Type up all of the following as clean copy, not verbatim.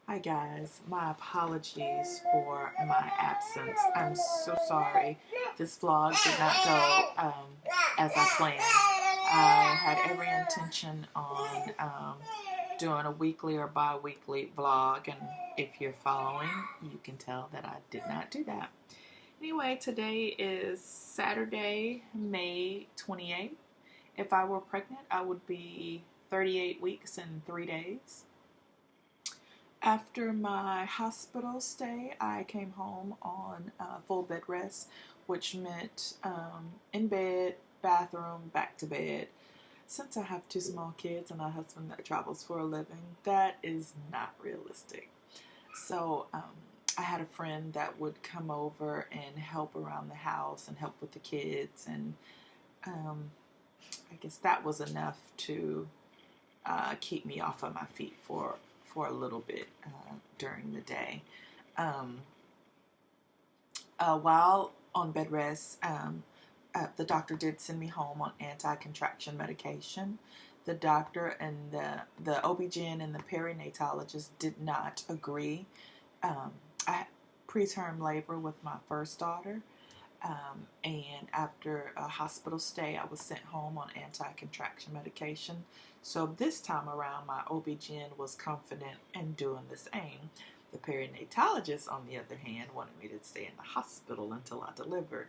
Hi guys, my apologies for my absence. I'm so sorry. This vlog did not go as I planned. I had every intention on doing a weekly or bi-weekly vlog, and if you're following, you can tell that I did not do that. Anyway, today is Saturday, May 28th. If I were pregnant, I would be 38 weeks and 3 days. After my hospital stay, I came home on full bed rest, which meant in bed, bathroom, back to bed. Since I have two small kids and a husband that travels for a living, that is not realistic. So I had a friend that would come over and help around the house and help with the kids, and I guess that was enough to keep me off of my feet for a little bit during the day. While on bed rest, the doctor did send me home on anti-contraction medication. The doctor and the OB-GYN and the perinatologist did not agree. I had preterm labor with my first daughter. And after a hospital stay, I was sent home on anti-contraction medication. So this time around, my OB-GYN was confident in doing the same. The perinatologist, on the other hand, wanted me to stay in the hospital until I delivered.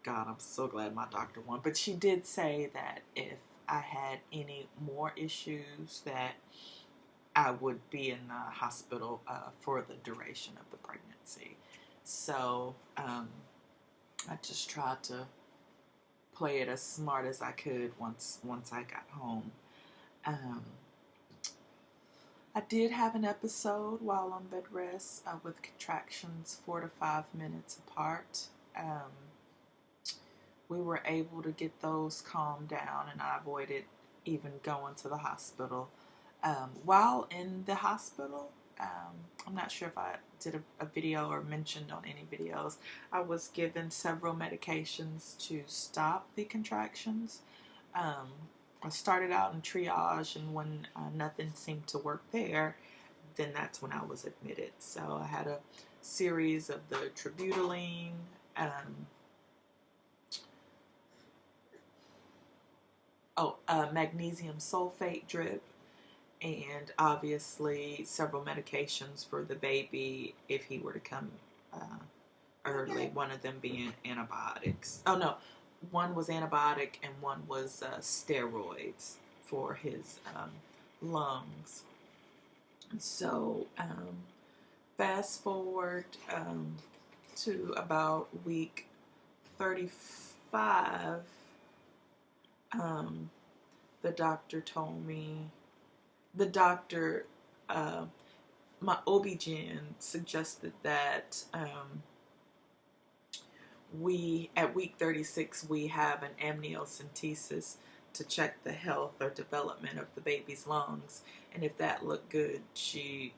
God, I'm so glad my doctor won. But she did say that if I had any more issues, that I would be in the hospital for the duration of the pregnancy. So I just tried to play it as smart as I could once I got home. I did have an episode while on bed rest with contractions 4 to 5 minutes apart. We were able to get those calmed down, and I avoided even going to the hospital. While in the hospital, I'm not sure if I did a video or mentioned on any videos, I was given several medications to stop the contractions. I started out in triage, and when nothing seemed to work there, then that's when I was admitted. So I had a series of the tributaline, magnesium sulfate drip, and obviously several medications for the baby if he were to come early, one of them being antibiotics. Oh no, one was antibiotic and one was steroids for his lungs. So fast forward to about week 35, the doctor told me, my OB-GYN suggested that at week 36, we have an amniocentesis to check the health or development of the baby's lungs. And if that looked good, she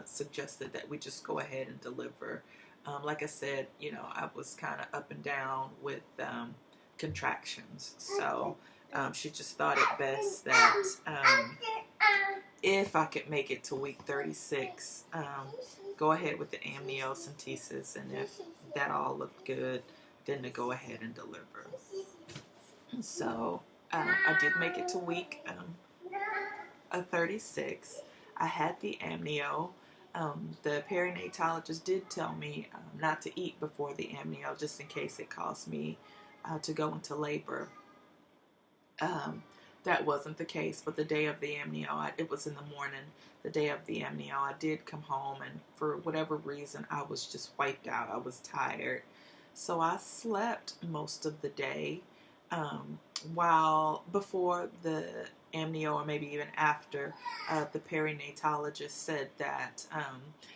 suggested that we just go ahead and deliver. Like I said, I was kind of up and down with contractions. So she just thought it best that if I could make it to week 36, go ahead with the amniocentesis, and if that all looked good, then to go ahead and deliver. So I did make it to week 36. I had the amnio. The perinatologist did tell me not to eat before the amnio, just in case it caused me to go into labor. That wasn't the case, but the day of the amnio, it was in the morning, the day of the amnio, I did come home, and for whatever reason, I was just wiped out. I was tired. So I slept most of the day, while before the amnio, or maybe even after, the perinatologist said that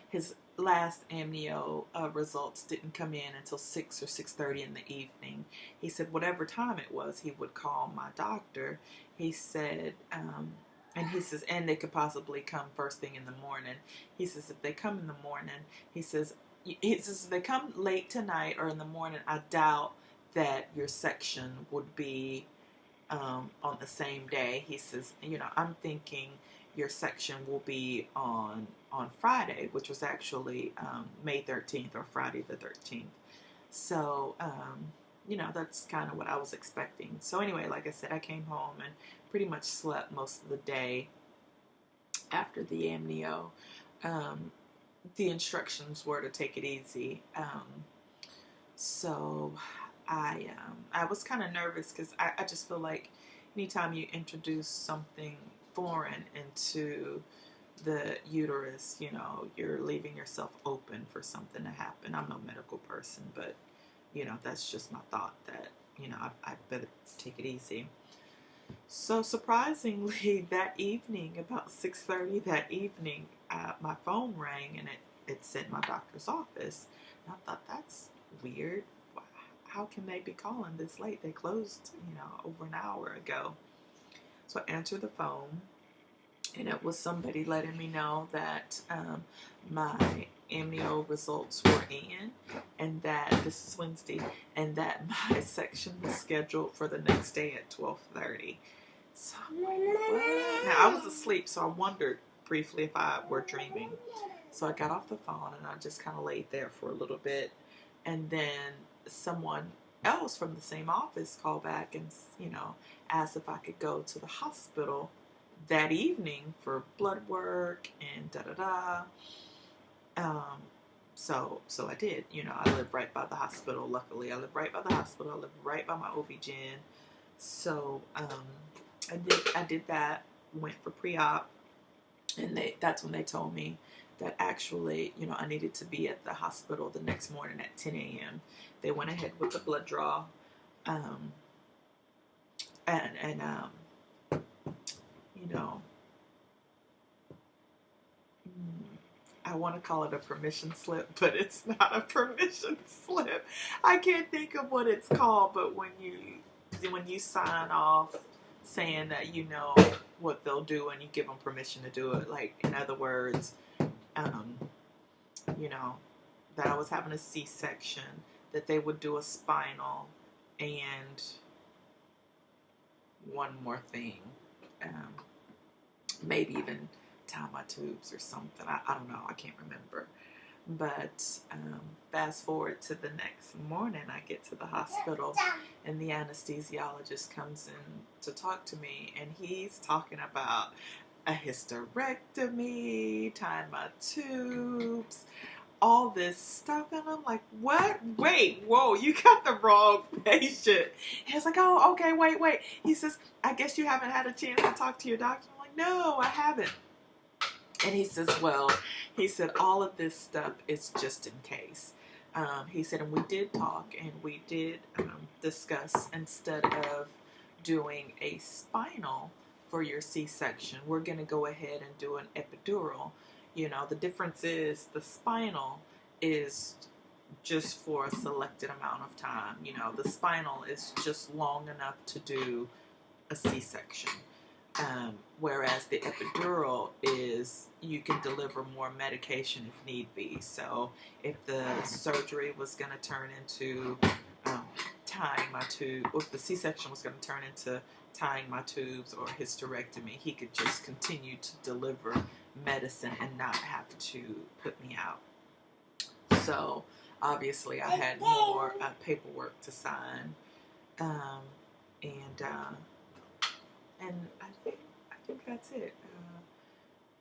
his last amnio results didn't come in until 6 or 6:30 in the evening. He said whatever time it was, he would call my doctor. He said, and he says, and they could possibly come first thing in the morning. He says if they come in the morning, he says if they come late tonight or in the morning, I doubt that your section would be on the same day. He says, I'm thinking your section will be on Friday, which was actually May 13th or Friday the 13th. So, you know, that's kind of what I was expecting. So anyway, like I said, I came home and pretty much slept most of the day after the amnio. The instructions were to take it easy. So I was kind of nervous because I just feel like anytime you introduce something foreign into the uterus, you know, you're leaving yourself open for something to happen. I'm no medical person, but, you know, that's just my thought that, you know, I better take it easy. So surprisingly, that evening, about 6:30 that evening, my phone rang and it said my doctor's office. And I thought, that's weird. How can they be calling this late? They closed, you know, over an hour ago. So I answered the phone, and it was somebody letting me know that my amnio results were in, and that this is Wednesday, and that my section was scheduled for the next day at 12:30. So I'm like, what? Now I was asleep, so I wondered briefly if I were dreaming. So I got off the phone and I just kind of laid there for a little bit, and then someone else from the same office called back and, you know, asked if I could go to the hospital that evening for blood work and So I did. You know, I live right by the hospital. Luckily, I live right by the hospital. I live right by my OB-GYN. So I did that. Went for pre-op, and that's when they told me that actually, you know, I needed to be at the hospital the next morning at 10 a.m. They went ahead with the blood draw, you know, I want to call it a permission slip, but it's not a permission slip. I can't think of what it's called, but when you sign off saying that you know what they'll do and you give them permission to do it, like, in other words, you know, that I was having a C-section, that they would do a spinal, and one more thing, maybe even tie my tubes or something. I don't know. I can't remember. But fast forward to the next morning, I get to the hospital, and the anesthesiologist comes in to talk to me, and he's talking about a hysterectomy, tying my tubes, all this stuff, and I'm like, what? Wait, whoa, you got the wrong patient. And he's like, oh, okay, wait. He says, I guess you haven't had a chance to talk to your doctor. I'm like, no, I haven't. And he says, well, he said, all of this stuff is just in case. He said, and we did talk, and we did discuss, instead of doing a spinal for your C-section, we're going to go ahead and do an epidural. You know, the difference is the spinal is just for a selected amount of time. You know, the spinal is just long enough to do a C-section. Whereas the epidural is, you can deliver more medication if need be. So if the surgery was going to turn into tying my tube, or if the C-section was going to turn into tying my tubes or hysterectomy, he could just continue to deliver medicine and not have to put me out. So obviously I had more paperwork to sign, and I think that's it.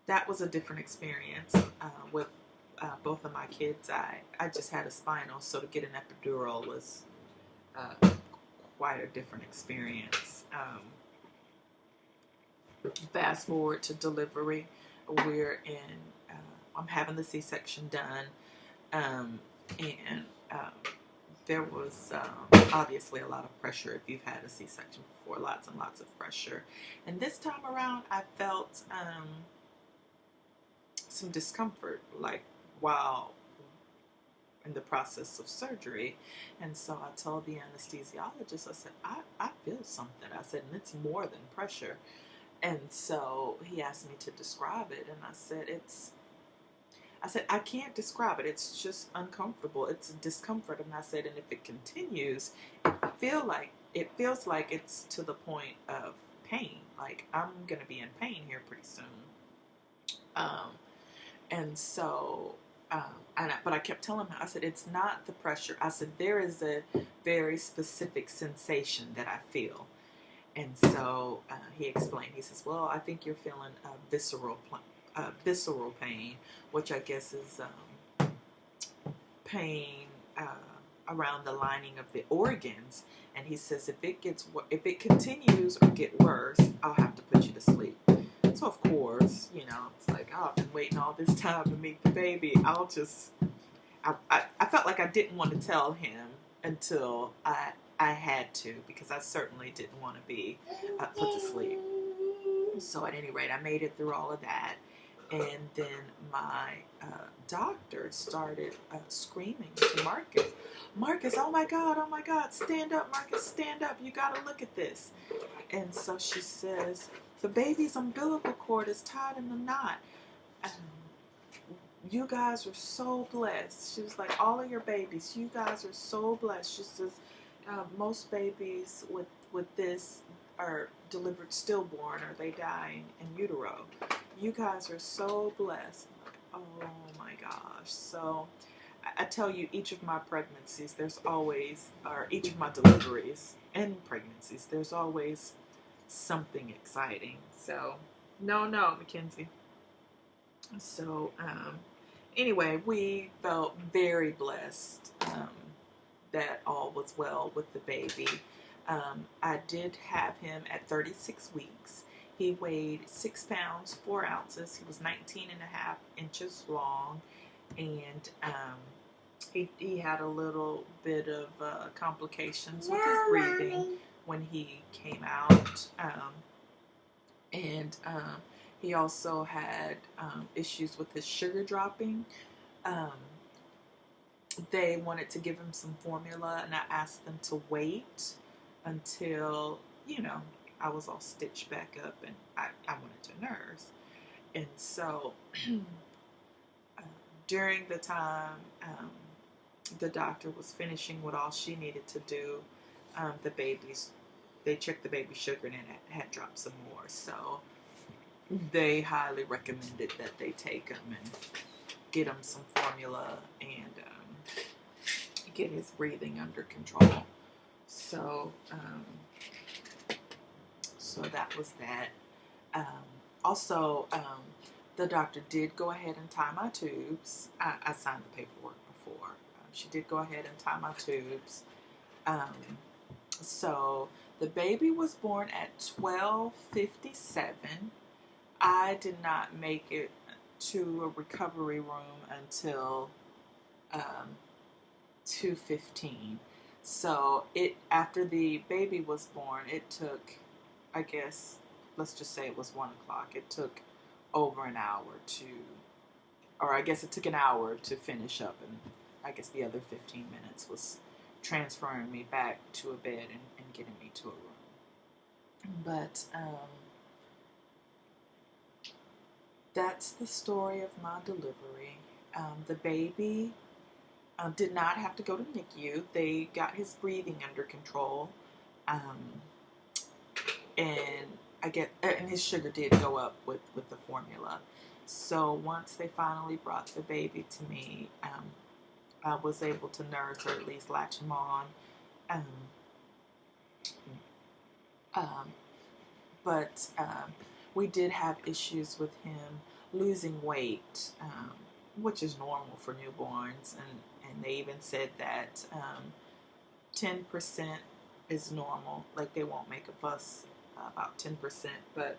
That was a different experience with both of my kids. I just had a spinal, so to get an epidural was quite a different experience. Fast forward to delivery, we're in. I'm having the C-section done, and there was obviously a lot of pressure if you've had a C-section before, lots and lots of pressure. And this time around, I felt some discomfort, like while in the process of surgery. And so I told the anesthesiologist, I said, I feel something. I said, and it's more than pressure. And so he asked me to describe it, and I said, I can't describe it. It's just uncomfortable. It's discomfort. And I said, and if it continues, it feels like it's to the point of pain. Like, I'm going to be in pain here pretty soon. Um, and so, but I kept telling him, I said, it's not the pressure. I said, there is a very specific sensation that I feel. And so he explained. He says, well, I think you're feeling visceral pain, which I guess is pain around the lining of the organs. And he says, if it continues or get worse, I'll have to put you to sleep. So of course, you know, it's like, oh, I've been waiting all this time to meet the baby. I felt like I didn't want to tell him until I had to, because I certainly didn't want to be put to sleep. So at any rate, I made it through all of that. And then my doctor started screaming to Marcus, Marcus, oh my God, stand up, Marcus, stand up. You got to look at this. And so she says, the baby's umbilical cord is tied in a knot. You guys are so blessed. She was like, all of your babies, you guys are so blessed. She says, most babies with this are delivered stillborn or they die in utero. You guys are so blessed. Oh my gosh. So I tell you, each of my pregnancies, there's always, or each of my deliveries and pregnancies, there's always something exciting. So, no, Makenzie. So, anyway, we felt very blessed that all was well with the baby. I did have him at 36 weeks. He weighed 6 pounds, 4 ounces. He was 19 and a half inches long. And he had a little bit of complications with his breathing when he came out. He also had issues with his sugar dropping. They wanted to give him some formula, and I asked them to wait until, you know, I was all stitched back up and I wanted to nurse. And so during the time the doctor was finishing what all she needed to do, they checked the baby's sugar and it had dropped some more. So they highly recommended that they take him and get him some formula and get his breathing under control. So that was that. Also, the doctor did go ahead and tie my tubes. I signed the paperwork before. She did go ahead and tie my tubes. So the baby was born at 12:57. I did not make it to a recovery room until 2:15. So after the baby was born, it took, I guess, let's just say it was 1 o'clock. It took over an hour it took an hour to finish up, and I guess the other 15 minutes was transferring me back to a bed and getting me to a room. But that's the story of my delivery. The baby did not have to go to NICU. They got his breathing under control, and his sugar did go up with the formula. So once they finally brought the baby to me, I was able to nurse or at least latch him on. But we did have issues with him losing weight, which is normal for newborns, and they even said that 10% is normal. Like, they won't make a fuss about 10%, but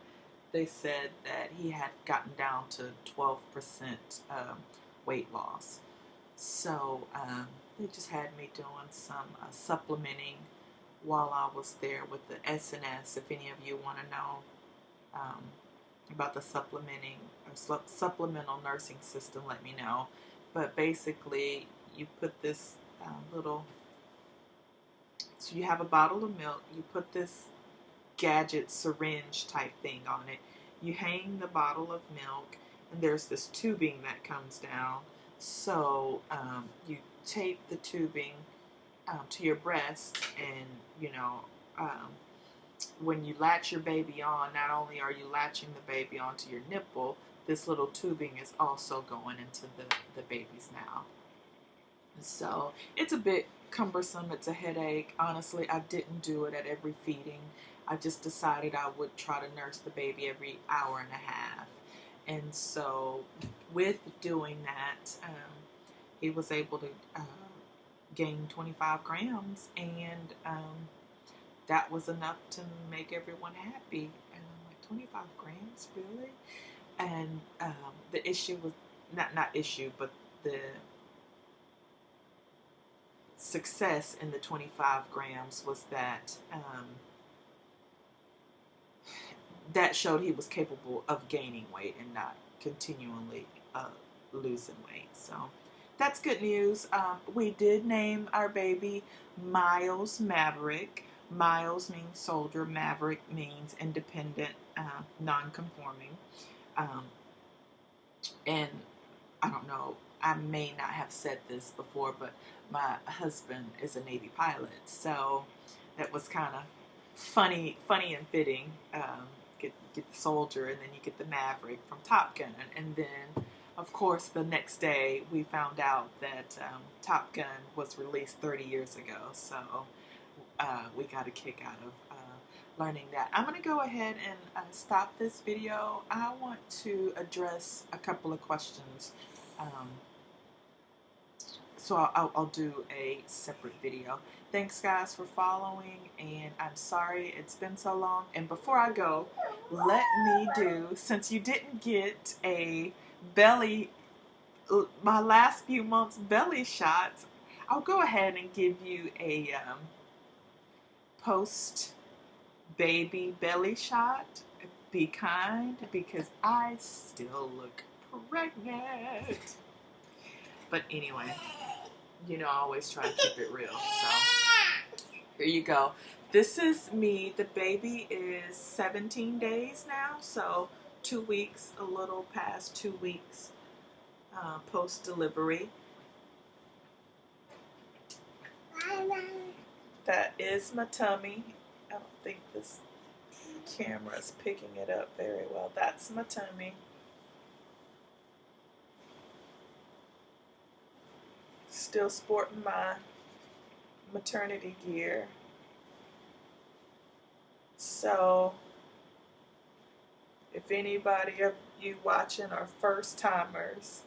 they said that he had gotten down to 12% weight loss. So they just had me doing some supplementing while I was there with the SNS. If any of you want to know about the supplementing or supplemental nursing system, let me know. But basically, you put this so you have a bottle of milk, you put this gadget syringe type thing on it, you hang the bottle of milk, and there's this tubing that comes down. So you tape the tubing to your breast, and when you latch your baby on, not only are you latching the baby onto your nipple, this little tubing is also going into the babies now. So it's a bit cumbersome. It's a headache. Honestly, I didn't do it at every feeding. I just decided I would try to nurse the baby every hour and a half. And so with doing that, he was able to gain 25 grams, and that was enough to make everyone happy. And I'm like, 25 grams, really? And the issue was, not issue, but the success in the 25 grams was that that showed he was capable of gaining weight and not continually losing weight. So that's good news. We did name our baby Miles Maverick. Miles means soldier, Maverick means independent, non-conforming. And I don't know, I may not have said this before, but my husband is a Navy pilot, so that was kind of funny and fitting. Get the soldier, and then you get the Maverick from Top Gun, and then of course the next day we found out that Top Gun was released 30 years ago, so we got a kick out of learning that. I'm going to go ahead and stop this video. I want to address a couple of questions, so I'll do a separate video. Thanks guys for following, and I'm sorry it's been so long. And before I go, let me do, since you didn't get a belly, my last few months belly shots, I'll go ahead and give you a post baby belly shot. Be kind, because I still look pregnant. But anyway, you know, I always try to keep it real. So here you go. This is me. The baby is 17 days now, so 2 weeks, a little past 2 weeks post-delivery. That is my tummy. I don't think this camera is picking it up very well. That's my tummy. Still sporting my maternity gear. So if anybody of you watching are first timers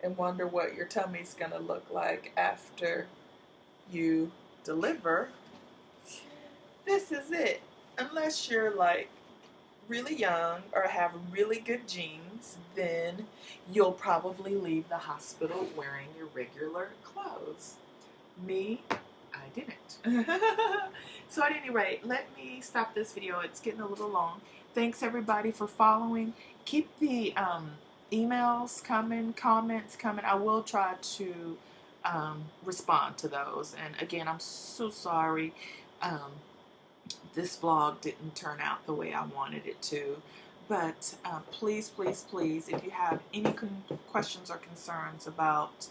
and wonder what your tummy's gonna look like after you deliver, this is it. Unless you're like really young or have really good genes, then you'll probably leave the hospital wearing your regular clothes. Me, I didn't. So at any rate, let me stop this video. It's getting a little long. Thanks everybody for following. Keep the emails coming, comments coming. I will try to respond to those. And again, I'm so sorry. This vlog didn't turn out the way I wanted it to, but please, please, please, if you have any questions or concerns about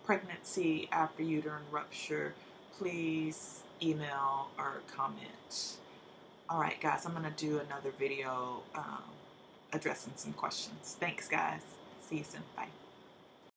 pregnancy after uterine rupture, please email or comment. Alright guys, I'm going to do another video addressing some questions. Thanks guys. See you soon. Bye.